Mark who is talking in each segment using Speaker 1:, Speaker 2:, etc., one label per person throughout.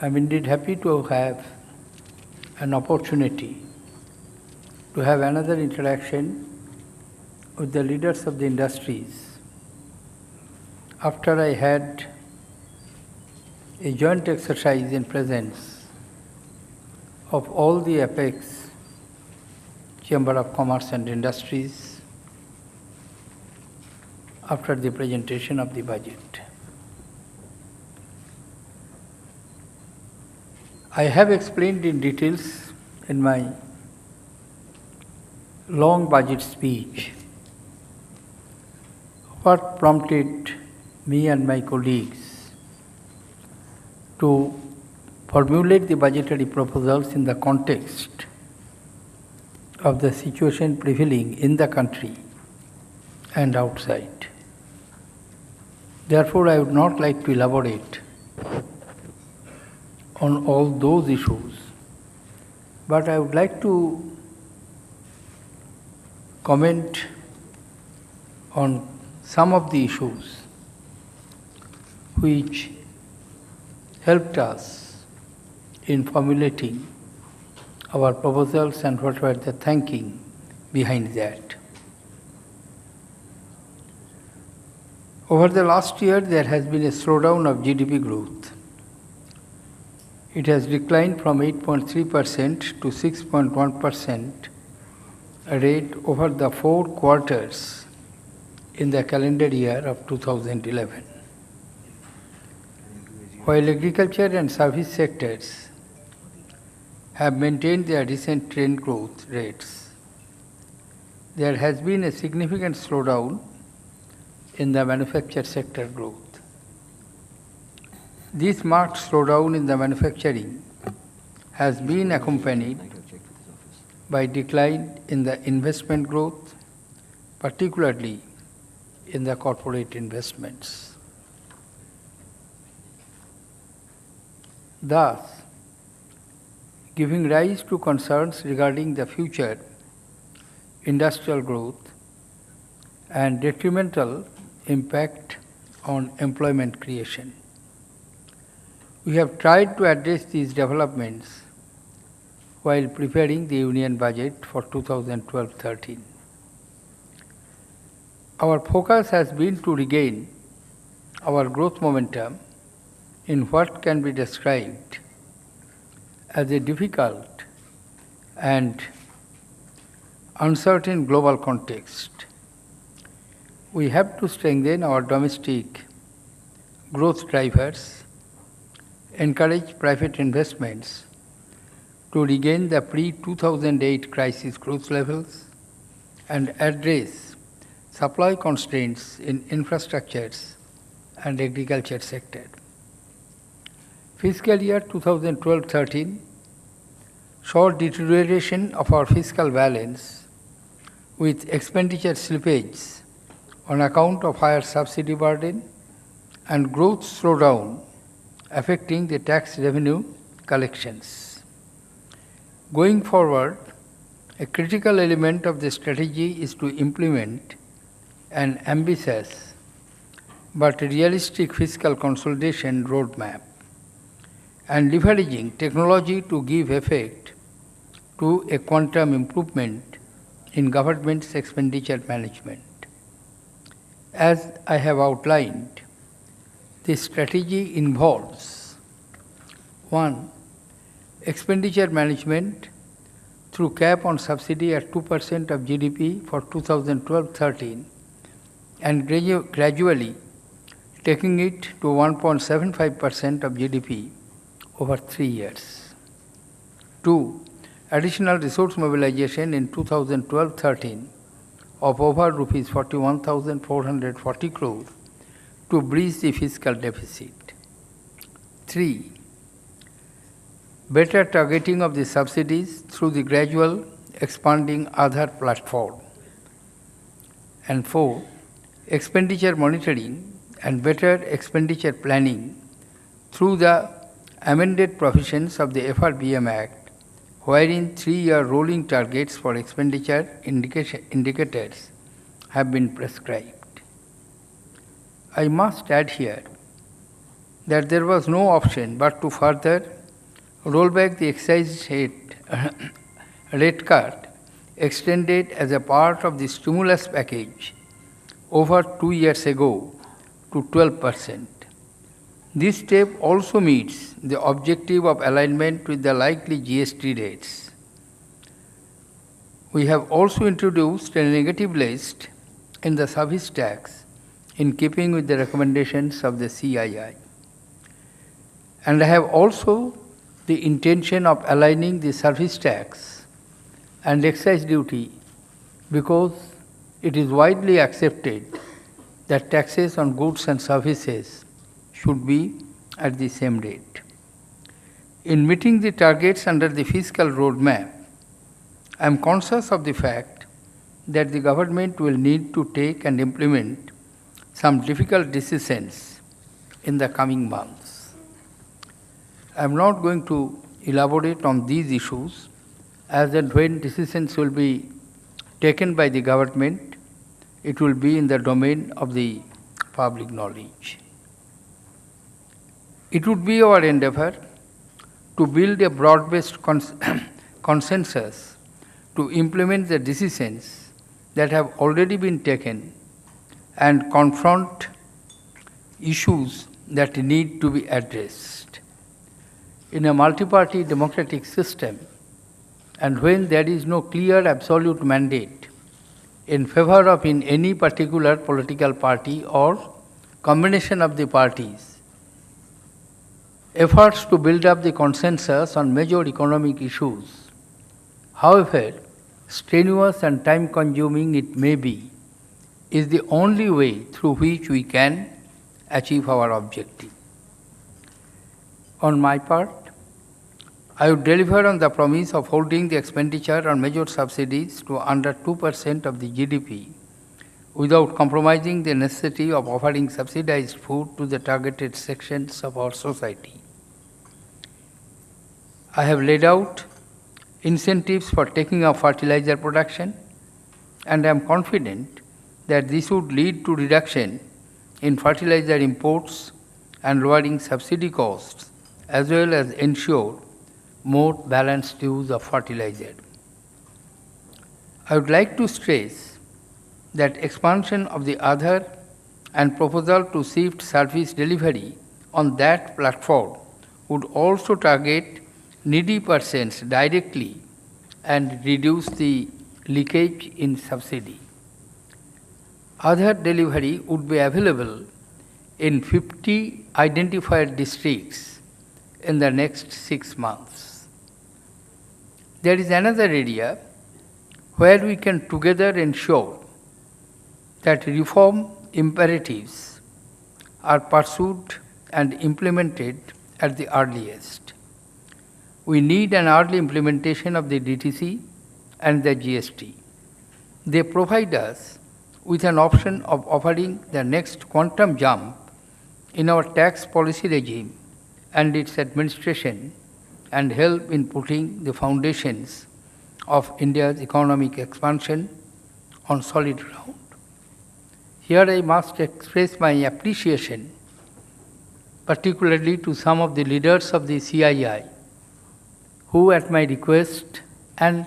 Speaker 1: I'm indeed happy to have an opportunity to have another interaction with the leaders of the industries after I had a joint exercise in presence of all the Apex Chamber of Commerce and Industries after the presentation of the budget. I have explained in details in my long budget speech what prompted me and my colleagues to formulate the budgetary proposals in the context of the situation prevailing in the country and outside. Therefore, I would not like to elaborate on all those issues, but I would like to comment on some of the issues which helped us in formulating our proposals and what were the thinking behind that. Over the last year, there has been a slowdown of GDP growth. It has declined from 8.3% to 6.1% rate over the 4 quarters in the calendar year of 2011. While agriculture and service sectors have maintained their recent trend growth rates, there has been a significant slowdown in the manufacture sector growth. This marked slowdown in the manufacturing has been accompanied by decline in the investment growth, particularly in the corporate investments. Thus, giving rise to concerns regarding the future industrial growth and detrimental impact on employment creation. We have tried to address these developments while preparing the Union Budget for 2012-13. Our focus has been to regain our growth momentum in what can be described as a difficult and uncertain global context. We have to strengthen our domestic growth drivers, encourage private investments to regain the pre-2008 crisis growth levels, and address supply constraints in infrastructures and agriculture sector. Fiscal year 2012-13 saw deterioration of our fiscal balance with expenditure slippage on account of higher subsidy burden and growth slowdown affecting the tax revenue collections. Going forward, a critical element of the strategy is to implement an ambitious but realistic fiscal consolidation roadmap and leveraging technology to give effect to a quantum improvement in government's expenditure management. As I have outlined, this strategy involves 1. Expenditure management through cap on subsidy at 2% of GDP for 2012-13 and gradually taking it to 1.75% of GDP over 3 years. 2. Additional resource mobilization in 2012-13 of over rupees 41,440 crore to bridge the fiscal deficit. 3. Better targeting of the subsidies through the gradual expanding Aadhaar platform. And 4. Expenditure monitoring and better expenditure planning through the amended provisions of the FRBM Act, wherein 3-year rolling targets for expenditure indicators have been prescribed. I must add here that there was no option but to further roll back the excise rate cut extended as a part of the stimulus package over 2 years ago to 12%. This step also meets the objective of alignment with the likely GST rates. We have also introduced a negative list in the service tax in keeping with the recommendations of the CII. And I have also the intention of aligning the service tax and excise duty because it is widely accepted that taxes on goods and services should be at the same rate. In meeting the targets under the fiscal roadmap, I am conscious of the fact that the government will need to take and implement some difficult decisions in the coming months. I am not going to elaborate on these issues as and when decisions will be taken by the government, it will be in the domain of the public knowledge. It would be our endeavor to build a broad-based consensus to implement the decisions that have already been taken and confront issues that need to be addressed. In a multi-party democratic system, and when there is no clear absolute mandate in favor of in any particular political party or combination of the parties, efforts to build up the consensus on major economic issues, however strenuous and time-consuming it may be, is the only way through which we can achieve our objective. On my part, I would deliver on the promise of holding the expenditure on major subsidies to under 2% of the GDP without compromising the necessity of offering subsidized food to the targeted sections of our society. I have laid out incentives for taking up fertilizer production, and I am confident that this would lead to reduction in fertilizer imports and lowering subsidy costs, as well as ensure more balanced use of fertilizer. I would like to stress that expansion of the Aadhaar and proposal to shift service delivery on that platform would also target needy persons directly and reduce the leakage in subsidy. Aadhaar delivery would be available in 50 identified districts in the next 6 months. There is another area where we can together ensure that reform imperatives are pursued and implemented at the earliest. We need an early implementation of the DTC and the GST. They provide us with an option of offering the next quantum jump in our tax policy regime and its administration and help in putting the foundations of India's economic expansion on solid ground. Here I must express my appreciation, particularly to some of the leaders of the CII, who at my request and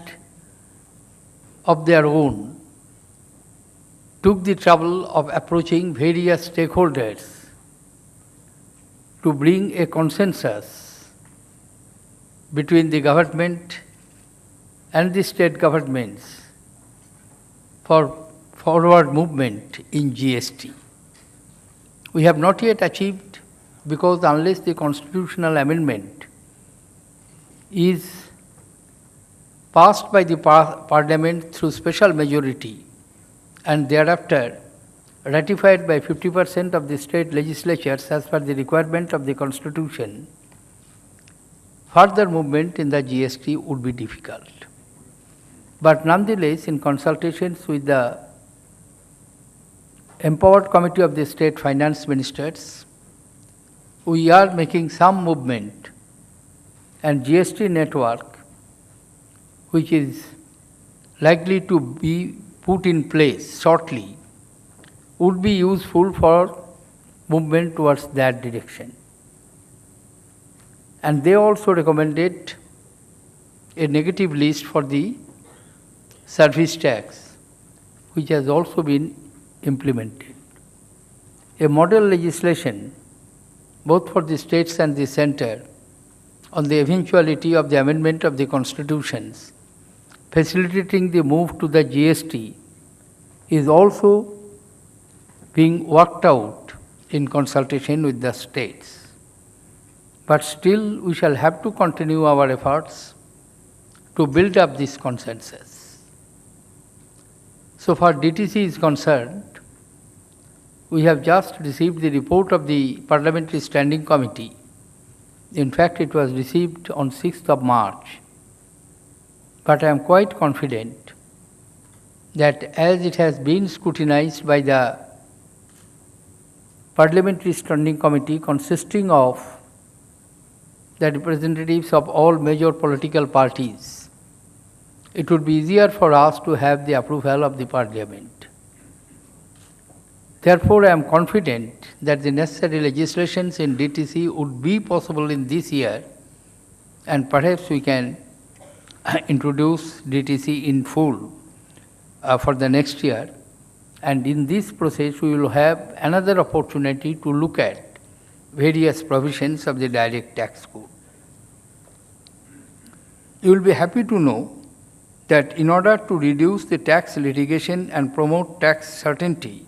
Speaker 1: of their own took the trouble of approaching various stakeholders to bring a consensus between the government and the state governments for forward movement in GST. We have not yet achieved because unless the constitutional amendment is passed by the Parliament through special majority and thereafter ratified by 50% of the state legislatures as per the requirement of the Constitution, further movement in the GST would be difficult. But nonetheless, in consultations with the Empowered Committee of the State Finance Ministers, we are making some movement, and GST network, which is likely to be put in place shortly, would be useful for movement towards that direction. And they also recommended a negative list for the service tax, which has also been implemented. A model legislation, both for the states and the center, on the eventuality of the amendment of the constitutions, facilitating the move to the GST, is also being worked out in consultation with the states. But still, we shall have to continue our efforts to build up this consensus. So far DTC is concerned, we have just received the report of the Parliamentary Standing Committee. In fact, it was received on 6th of March. But I am quite confident that as it has been scrutinized by the Parliamentary Standing Committee consisting of the representatives of all major political parties, it would be easier for us to have the approval of the Parliament. Therefore, I am confident that the necessary legislations in DTC would be possible in this year, and perhaps we can introduce DTC in full for the next year. And in this process, we will have another opportunity to look at various provisions of the direct tax code. You will be happy to know that in order to reduce the tax litigation and promote tax certainty,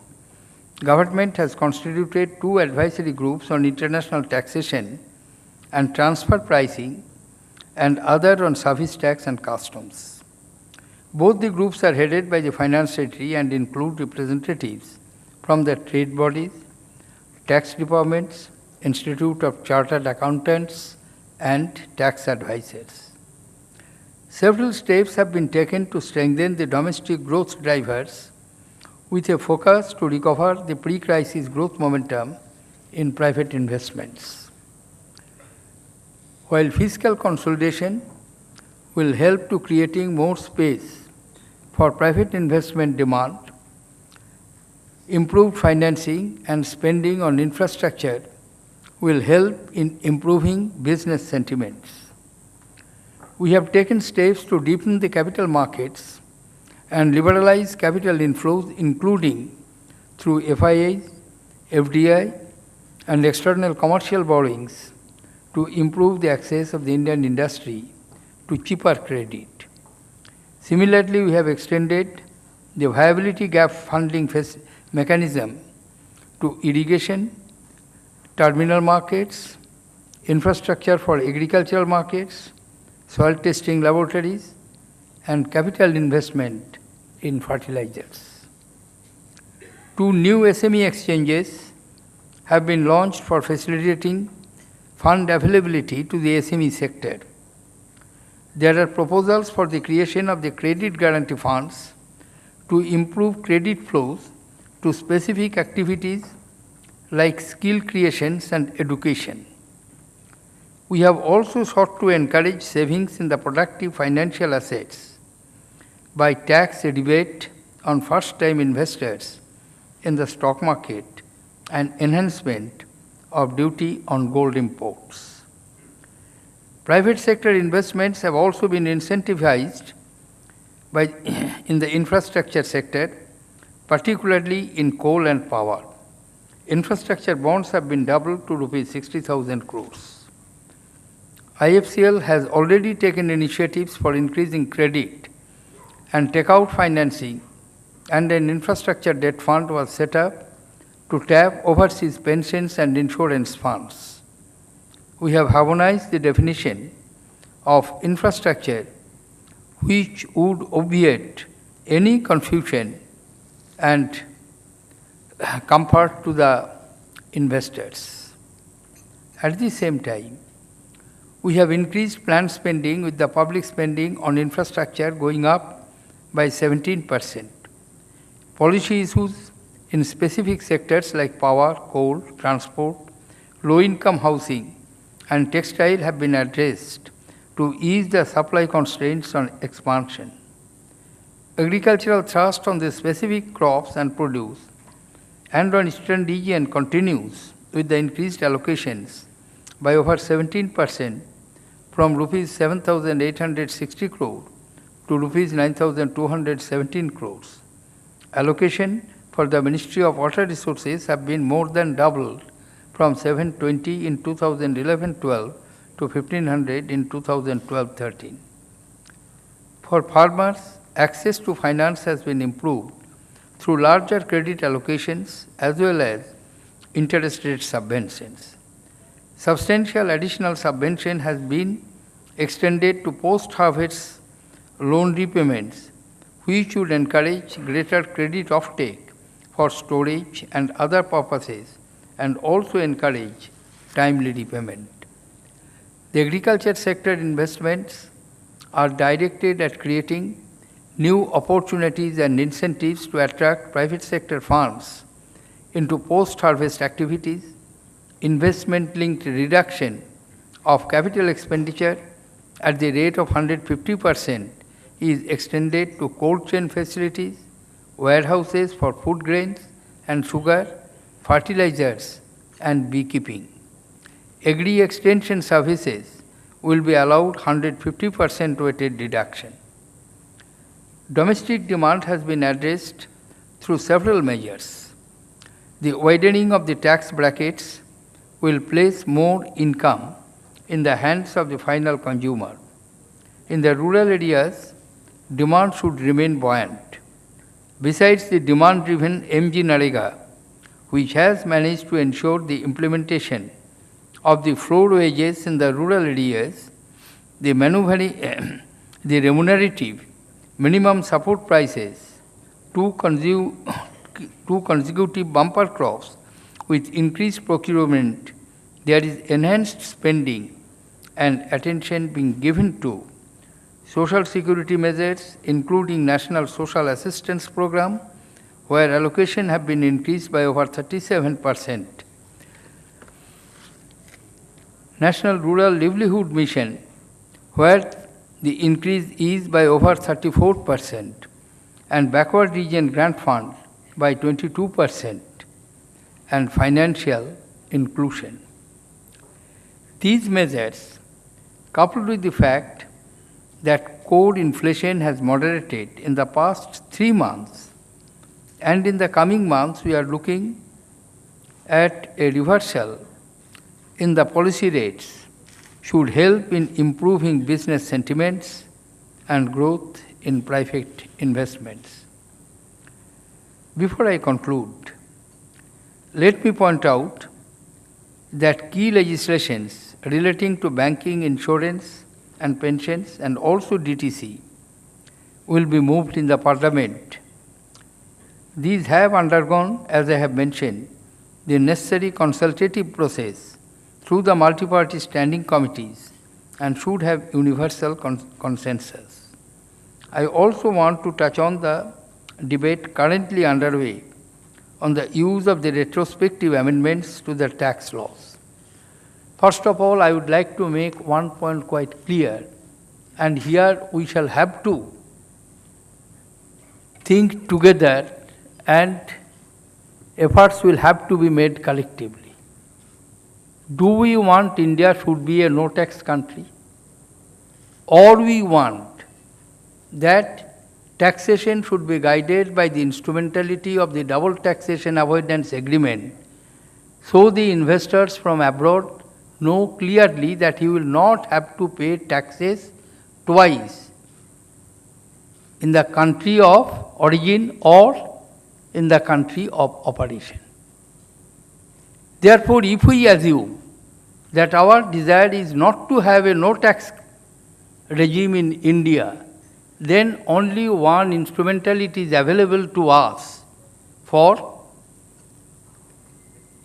Speaker 1: Government has constituted 2 advisory groups on international taxation and transfer pricing and other on service tax and customs. Both the groups are headed by the Finance Secretary and include representatives from the trade bodies, tax departments, Institute of Chartered Accountants, and tax advisors. Several steps have been taken to strengthen the domestic growth drivers with a focus to recover the pre-crisis growth momentum in private investments. While fiscal consolidation will help to creating more space for private investment demand, improved financing and spending on infrastructure will help in improving business sentiments. We have taken steps to deepen the capital markets and liberalize capital inflows, including through FIIs, FDI, and external commercial borrowings to improve the access of the Indian industry to cheaper credit. Similarly, we have extended the viability gap funding mechanism to irrigation, terminal markets, infrastructure for agricultural markets, soil testing laboratories, and capital investment in fertilizers. 2 new SME exchanges have been launched for facilitating fund availability to the SME sector. There are proposals for the creation of the credit guarantee funds to improve credit flows to specific activities like skill creations and education. We have also sought to encourage savings in the productive financial assets by tax rebate on first-time investors in the stock market and enhancement of duty on gold imports. Private sector investments have also been incentivized in the infrastructure sector, particularly in coal and power. Infrastructure bonds have been doubled to Rs 60,000 crores. IFCL has already taken initiatives for increasing credit and take-out financing, and an infrastructure debt fund was set up to tap overseas pensions and insurance funds. We have harmonized the definition of infrastructure, which would obviate any confusion and comfort to the investors. At the same time, we have increased planned spending, with the public spending on infrastructure going up by 17%. Policy issues in specific sectors like power, coal, transport, low-income housing, and textile have been addressed to ease the supply constraints on expansion. Agricultural thrust on the specific crops and produce and on Eastern region continues with the increased allocations by over 17% from rupees 7,860 crore to rupees 9,217 crores. Allocation for the Ministry of Water Resources have been more than doubled from 720 in 2011-12 to 1500 in 2012-13. For farmers, access to finance has been improved through larger credit allocations as well as interest rate subventions. Substantial additional subvention has been extended to post-harvest loan repayments, which would encourage greater credit offtake for storage and other purposes and also encourage timely repayment. The agriculture sector investments are directed at creating new opportunities and incentives to attract private sector firms into post-harvest activities, investment-linked reduction of capital expenditure at the rate of 150% is extended to cold chain facilities, warehouses for food grains and sugar, fertilizers and beekeeping. Agri extension services will be allowed 150% weighted deduction. Domestic demand has been addressed through several measures. The widening of the tax brackets will place more income in the hands of the final consumer. In the rural areas, demand should remain buoyant. Besides the demand-driven MGNREGA, which has managed to ensure the implementation of the floor wages in the rural areas, the remunerative minimum support prices, two consecutive bumper crops with increased procurement, there is enhanced spending and attention being given to social security measures, including National Social Assistance Program, where allocation have been increased by over 37%. National Rural Livelihood Mission, where the increase is by over 34%, and Backward Region Grant Fund by 22%, and financial inclusion. These measures, coupled with the fact that core inflation has moderated in the past 3 months, and in the coming months we are looking at a reversal in the policy rates, should help in improving business sentiments and growth in private investments. Before I conclude, let me point out that key legislations relating to banking, insurance and pensions and also DTC will be moved in the Parliament. These have undergone, as I have mentioned, the necessary consultative process through the multi-party standing committees and should have universal consensus. I also want to touch on the debate currently underway on the use of the retrospective amendments to the tax laws. First of all, I would like to make one point quite clear, and here we shall have to think together and efforts will have to be made collectively. Do we want India should be a no-tax country? Or we want that taxation should be guided by the instrumentality of the double taxation avoidance agreement, so the investors from abroad know clearly that he will not have to pay taxes twice in the country of origin or in the country of operation. Therefore, if we assume that our desire is not to have a no-tax regime in India, then only one instrumentality is available to us for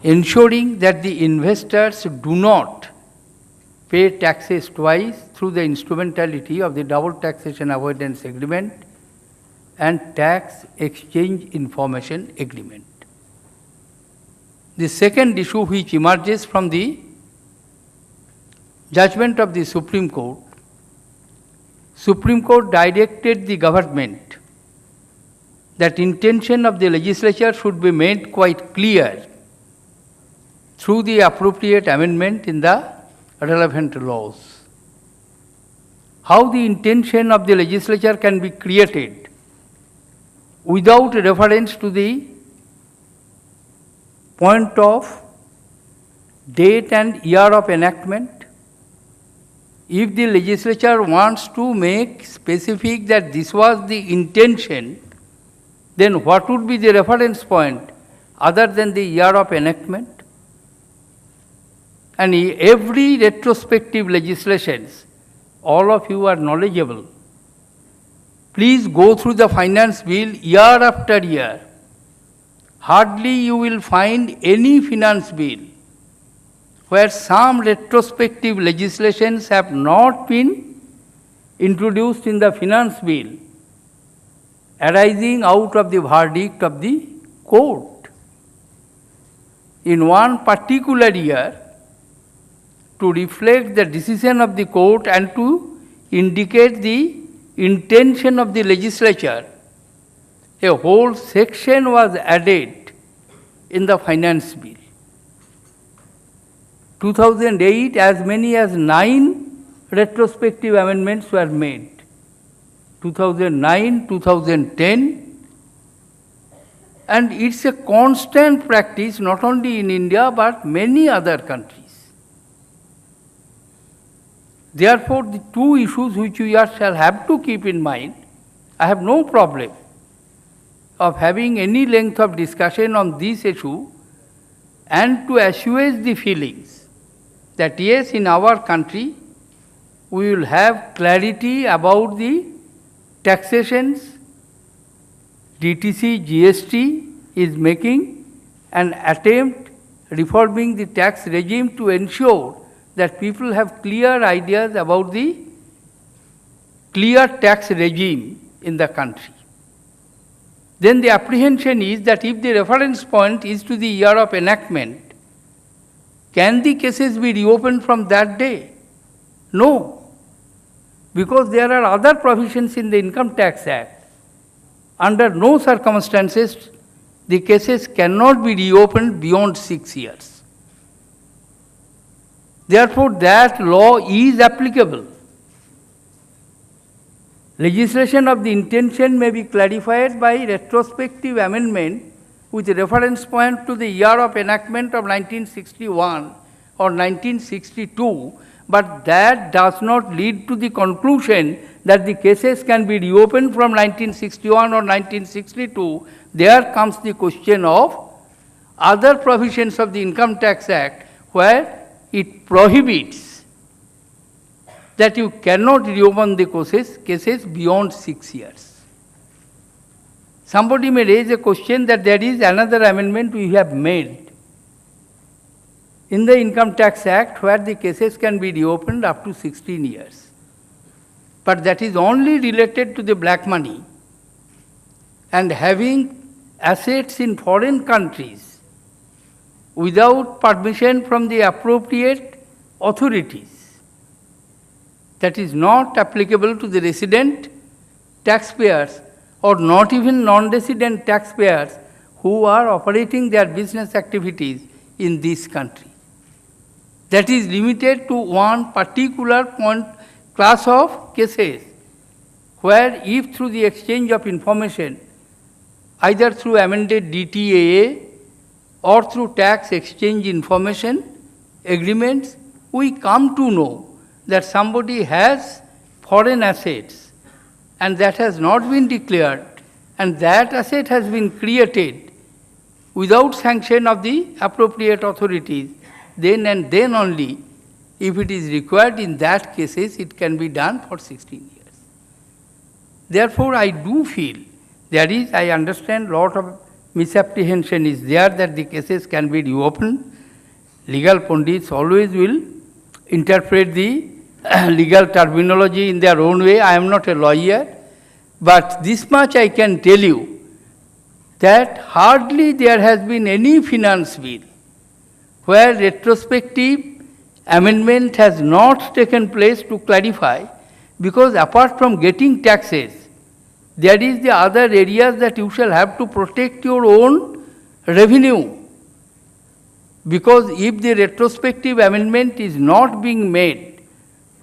Speaker 1: ensuring that the investors do not pay taxes twice through the instrumentality of the double taxation avoidance agreement and tax exchange information agreement. The second issue which emerges from the judgment of the Supreme Court directed the government that intention of the legislature should be made quite clear through the appropriate amendment in the relevant laws. How the intention of the legislature can be created without reference to the point of date and year of enactment. If the legislature wants to make specific that this was the intention, then what would be the reference point other than the year of enactment? And every retrospective legislations, all of you are knowledgeable. Please go through the finance bill year after year. Hardly you will find any finance bill where some retrospective legislations have not been introduced in the finance bill arising out of the verdict of the court. In one particular year, to reflect the decision of the court and to indicate the intention of the legislature, a whole section was added in the finance bill. 2008, as many as 9 retrospective amendments were made. 2009, 2010, and it's a constant practice not only in India but many other countries. Therefore, the two issues which we shall have to keep in mind, I have no problem of having any length of discussion on this issue and to assuage the feelings that yes, in our country, we will have clarity about the taxations. DTC, GST is making an attempt reforming the tax regime to ensure that people have clear ideas about the clear tax regime in the country. Then the apprehension is that if the reference point is to the year of enactment, can the cases be reopened from that day? No, because there are other provisions in the Income Tax Act. Under no circumstances, the cases cannot be reopened beyond 6 years. Therefore, that law is applicable. Legislation of the intention may be clarified by retrospective amendment with reference point to the year of enactment of 1961 or 1962, but that does not lead to the conclusion that the cases can be reopened from 1961 or 1962. There comes the question of other provisions of the Income Tax Act where it prohibits that you cannot reopen the cases beyond 6 years. Somebody may raise a question that there is another amendment we have made in the Income Tax Act where the cases can be reopened up to 16 years. But that is only related to the black money and having assets in foreign countries without permission from the appropriate authorities. That is not applicable to the resident taxpayers or not even non-resident taxpayers who are operating their business activities in this country. That is limited to one particular class of cases where if through the exchange of information, either through amended DTAA or through tax exchange information agreements, we come to know that somebody has foreign assets and that has not been declared and that asset has been created without sanction of the appropriate authorities, then and then only, if it is required in that cases, it can be done for 16 years. Therefore, I do feel there is, I understand, lot of misapprehension is there that the cases can be reopened. Legal pundits always will interpret the legal terminology in their own way. I am not a lawyer, but this much I can tell you that hardly there has been any finance bill where retrospective amendment has not taken place to clarify, because apart from getting taxes, there is the other areas that you shall have to protect your own revenue. Because if the retrospective amendment is not being made,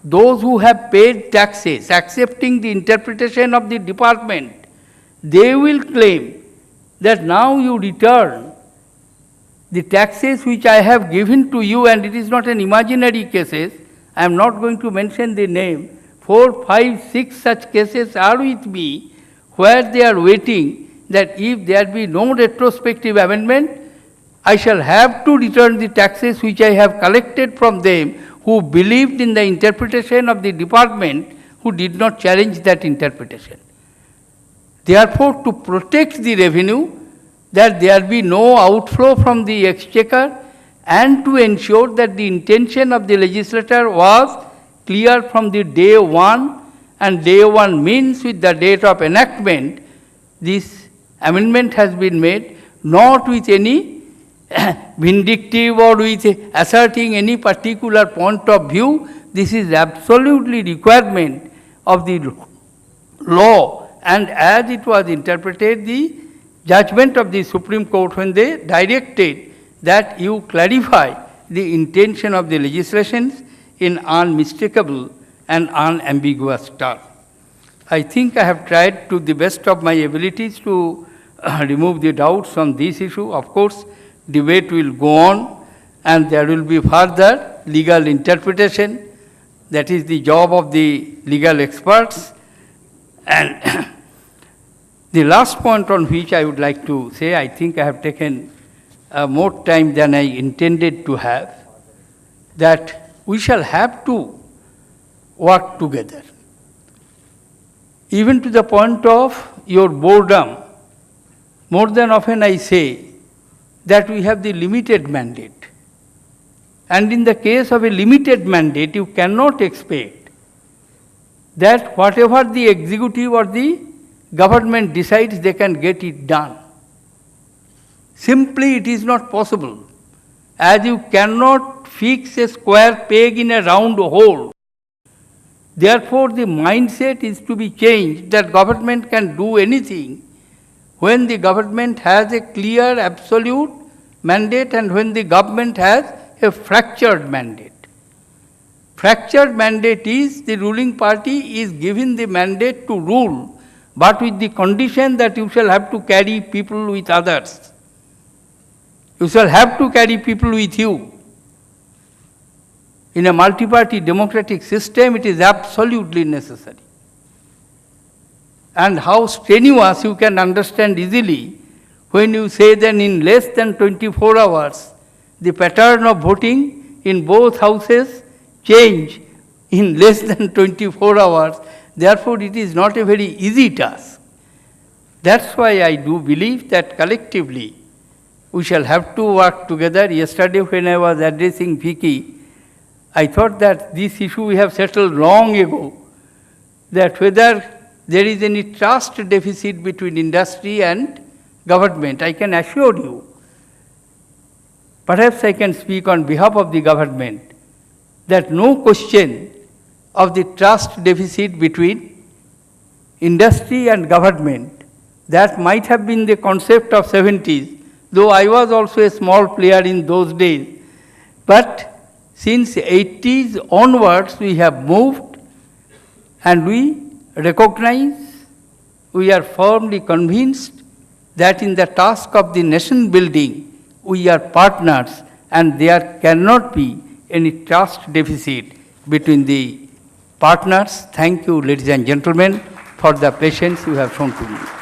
Speaker 1: those who have paid taxes, accepting the interpretation of the department, they will claim that now you return the taxes which I have given to you, and it is not an imaginary cases. I am not going to mention the name. 4, 5, 6 such cases are with me, where they are waiting that if there be no retrospective amendment, I shall have to return the taxes which I have collected from them who believed in the interpretation of the department, who did not challenge that interpretation. Therefore, to protect the revenue, that there be no outflow from the exchequer, and to ensure that the intention of the legislator was clear from the day one, and day one means with the date of enactment, this amendment has been made, not with any vindictive or with asserting any particular point of view. This is absolutely requirement of the law, and as it was interpreted, the judgment of the Supreme Court when they directed that you clarify the intention of the legislations in unmistakable and unambiguous terms. I think I have tried to the best of my abilities to remove the doubts on this issue. Of course, debate will go on, and there will be further legal interpretation. That is the job of the legal experts. And the last point on which I would like to say, I think I have taken more time than I intended to have, that we shall have to work together. Even to the point of your boredom, more than often I say that we have the limited mandate. And in the case of a limited mandate, you cannot expect that whatever the executive or the government decides, they can get it done. Simply it is not possible. As you cannot fix a square peg in a round hole, therefore the mindset is to be changed that government can do anything when the government has a clear absolute mandate and when the government has a fractured mandate. Fractured mandate is the ruling party is given the mandate to rule, but with the condition that you shall have to carry people with others. You shall have to carry people with you. In a multi-party democratic system, it is absolutely necessary. And how strenuous you can understand easily when you say that in less than 24 hours, the pattern of voting in both houses change in less than 24 hours. Therefore, it is not a very easy task. That's why I do believe that collectively we shall have to work together. Yesterday when I was addressing Vicky, I thought that this issue we have settled long ago, that whether there is any trust deficit between industry and government. I can assure you, perhaps I can speak on behalf of the government, that no question of the trust deficit between industry and government. That might have been the concept of 70s, though I was also a small player in those days. But since 80s onwards, we have moved, and we recognize, we are firmly convinced that in the task of the nation building, we are partners, and there cannot be any trust deficit between the partners. Thank you, ladies and gentlemen, for the patience you have shown to me.